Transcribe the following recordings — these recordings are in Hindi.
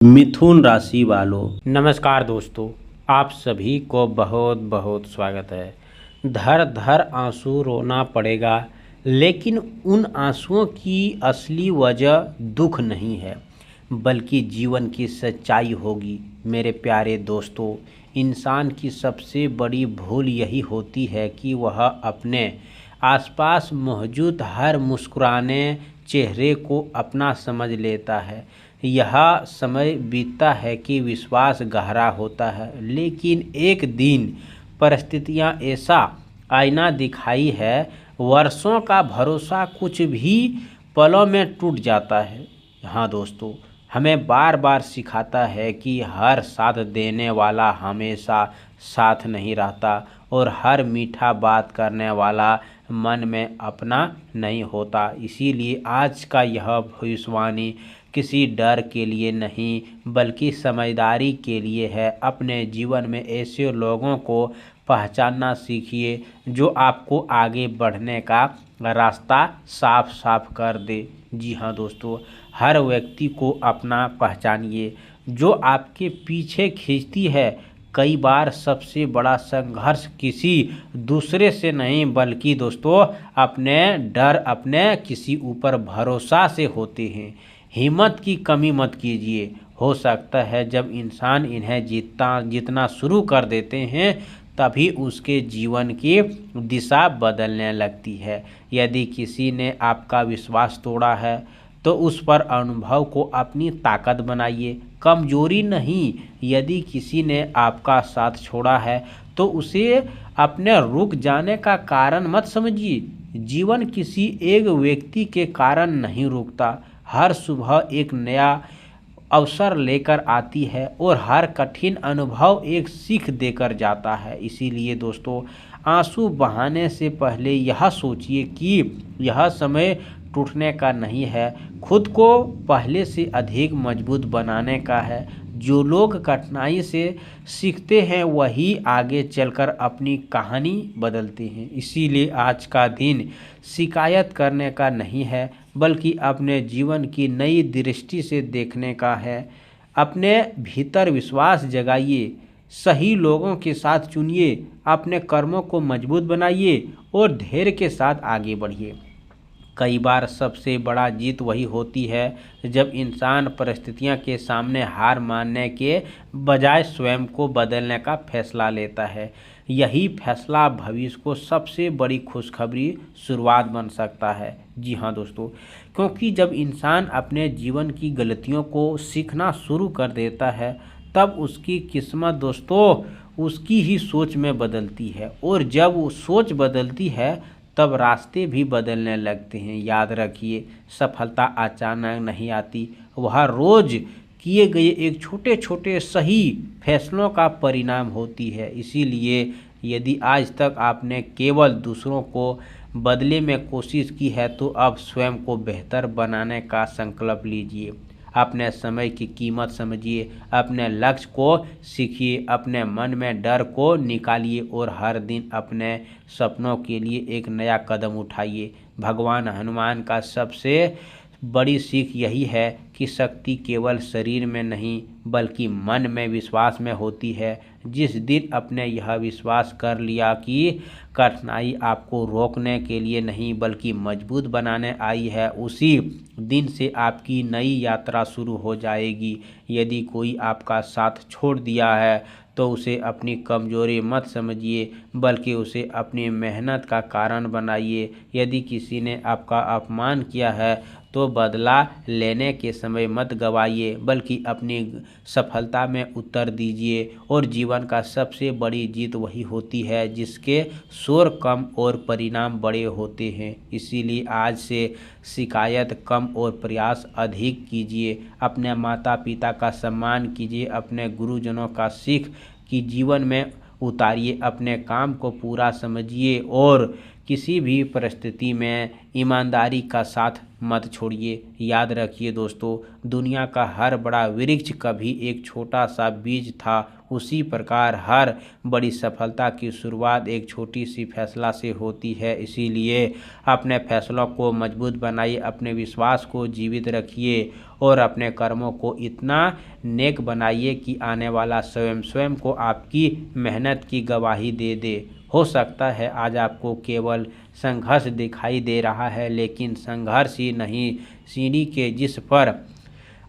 मिथुन राशि वालों, नमस्कार दोस्तों, आप सभी को बहुत बहुत स्वागत है। धर धर आंसू रोना पड़ेगा, लेकिन उन आंसुओं की असली वजह दुख नहीं है, बल्कि जीवन की सच्चाई होगी। मेरे प्यारे दोस्तों, इंसान की सबसे बड़ी भूल यही होती है कि वह अपने आसपास मौजूद हर मुस्कुराने चेहरे को अपना समझ लेता है। यह समय बीतता है कि विश्वास गहरा होता है, लेकिन एक दिन परिस्थितियां ऐसा आईना दिखाई है, वर्षों का भरोसा कुछ भी पलों में टूट जाता है। हाँ दोस्तों, हमें बार बार सिखाता है कि हर साथ देने वाला हमेशा साथ नहीं रहता, और हर मीठा बात करने वाला मन में अपना नहीं होता। इसीलिए आज का यह भविष्यवाणी किसी डर के लिए नहीं, बल्कि समझदारी के लिए है। अपने जीवन में ऐसे लोगों को पहचानना सीखिए जो आपको आगे बढ़ने का रास्ता साफ साफ कर दे। जी हाँ दोस्तों, हर व्यक्ति को अपना पहचानिए जो आपके पीछे खींचती है। कई बार सबसे बड़ा संघर्ष किसी दूसरे से नहीं, बल्कि दोस्तों अपने डर, अपने किसी ऊपर भरोसा से होते हैं। हिम्मत की कमी मत कीजिए। हो सकता है जब इंसान इन्हें जीतना शुरू कर देते हैं, तभी उसके जीवन की दिशा बदलने लगती है। यदि किसी ने आपका विश्वास तोड़ा है, तो उस पर अनुभव को अपनी ताकत बनाइए, कमजोरी नहीं। यदि किसी ने आपका साथ छोड़ा है, तो उसे अपने रुक जाने का कारण मत समझिए। जीवन किसी एक व्यक्ति के कारण नहीं रुकता। हर सुबह एक नया अवसर लेकर आती है, और हर कठिन अनुभव एक सीख देकर जाता है। इसीलिए दोस्तों, आंसू बहाने से पहले यह सोचिए कि यह समय टूटने का नहीं है, खुद को पहले से अधिक मजबूत बनाने का है। जो लोग कठिनाई से सीखते हैं, वही आगे चलकर अपनी कहानी बदलते हैं। इसीलिए आज का दिन शिकायत करने का नहीं है, बल्कि अपने जीवन की नई दृष्टि से देखने का है। अपने भीतर विश्वास जगाइए, सही लोगों के साथ चुनिए, अपने कर्मों को मजबूत बनाइए और धैर्य के साथ आगे बढ़िए। कई बार सबसे बड़ा जीत वही होती है जब इंसान परिस्थितियों के सामने हार मानने के बजाय स्वयं को बदलने का फैसला लेता है। यही फैसला भविष्य को सबसे बड़ी खुशखबरी शुरुआत बन सकता है। जी हाँ दोस्तों, क्योंकि जब इंसान अपने जीवन की गलतियों को सीखना शुरू कर देता है, तब उसकी किस्मत दोस्तों उसकी ही सोच में बदलती है, और जब वो सोच बदलती है, तब रास्ते भी बदलने लगते हैं। याद रखिए, सफलता अचानक नहीं आती, वह रोज किए गए एक छोटे छोटे सही फैसलों का परिणाम होती है। इसीलिए यदि आज तक आपने केवल दूसरों को बदले में कोशिश की है, तो अब स्वयं को बेहतर बनाने का संकल्प लीजिए। अपने समय की कीमत समझिए, अपने लक्ष्य को सीखिए, अपने मन में डर को निकालिए, और हर दिन अपने सपनों के लिए एक नया कदम उठाइए। भगवान हनुमान का सबसे बड़ी सीख यही है कि शक्ति केवल शरीर में नहीं, बल्कि मन में विश्वास में होती है। जिस दिन अपने यह विश्वास कर लिया कि कठिनाई आपको रोकने के लिए नहीं, बल्कि मजबूत बनाने आई है, उसी दिन से आपकी नई यात्रा शुरू हो जाएगी। यदि कोई आपका साथ छोड़ दिया है, तो उसे अपनी कमजोरी मत समझिए, बल्कि उसे अपनी मेहनत का कारण बनाइए। यदि किसी ने आपका अपमान किया है, तो बदला लेने के समय मत गवाइए, बल्कि अपनी सफलता में उत्तर दीजिए। और जीवन का सबसे बड़ी जीत वही होती है जिसके शोर कम और परिणाम बड़े होते हैं। इसीलिए आज से शिकायत कम और प्रयास अधिक कीजिए। अपने माता पिता का सम्मान कीजिए, अपने गुरुजनों का सीख की जीवन में उतारिए, अपने काम को पूरा समझिए, और किसी भी परिस्थिति में ईमानदारी का साथ मत छोड़िए। याद रखिए दोस्तों, दुनिया का हर बड़ा वृक्ष कभी एक छोटा सा बीज था। उसी प्रकार हर बड़ी सफलता की शुरुआत एक छोटी सी फैसला से होती है। इसीलिए अपने फैसलों को मजबूत बनाइए, अपने विश्वास को जीवित रखिए, और अपने कर्मों को इतना नेक बनाइए कि आने वाला स्वयं को आपकी मेहनत की गवाही दे दे। हो सकता है आज आपको केवल संघर्ष दिखाई दे रहा है, लेकिन संघर्ष ही नहीं, सीढ़ी के जिस पर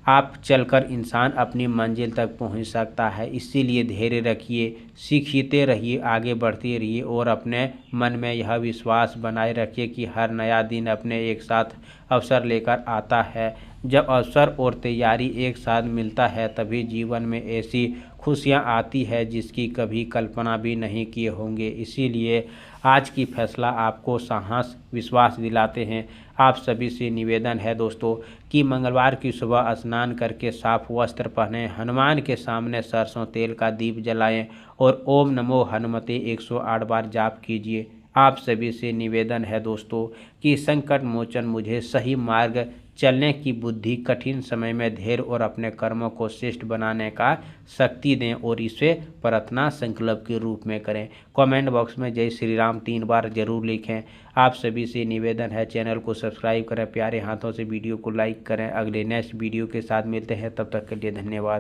आप चलकर इंसान अपनी मंजिल तक पहुंच सकता है। इसीलिए धैर्य रखिए, सीखते रहिए, आगे बढ़ते रहिए और अपने मन में यह विश्वास बनाए रखिए कि हर नया दिन अपने एक साथ अवसर लेकर आता है। जब अवसर और तैयारी एक साथ मिलता है तभी जीवन में ऐसी खुशियां आती है जिसकी कभी कल्पना भी नहीं किए होंगे। इसीलिए आज की फैसला आपको साहस विश्वास दिलाते हैं। आप सभी से निवेदन है दोस्तों कि मंगलवार की सुबह स्नान करके साफ वस्त्र पहनें, हनुमान के सामने सरसों तेल का दीप जलाएं और ओम नमो हनुमते 108 बार जाप कीजिए। आप सभी से निवेदन है दोस्तों कि संकट मोचन मुझे सही मार्ग चलने की बुद्धि, कठिन समय में धैर्य और अपने कर्मों को श्रेष्ठ बनाने का शक्ति दें और इसे प्रार्थना संकल्प के रूप में करें। कमेंट बॉक्स में जय श्री राम 3 बार जरूर लिखें। आप सभी से निवेदन है चैनल को सब्सक्राइब करें, प्यारे हाथों से वीडियो को लाइक करें। अगले नेक्स्ट वीडियो के साथ मिलते हैं, तब तक के लिए धन्यवाद।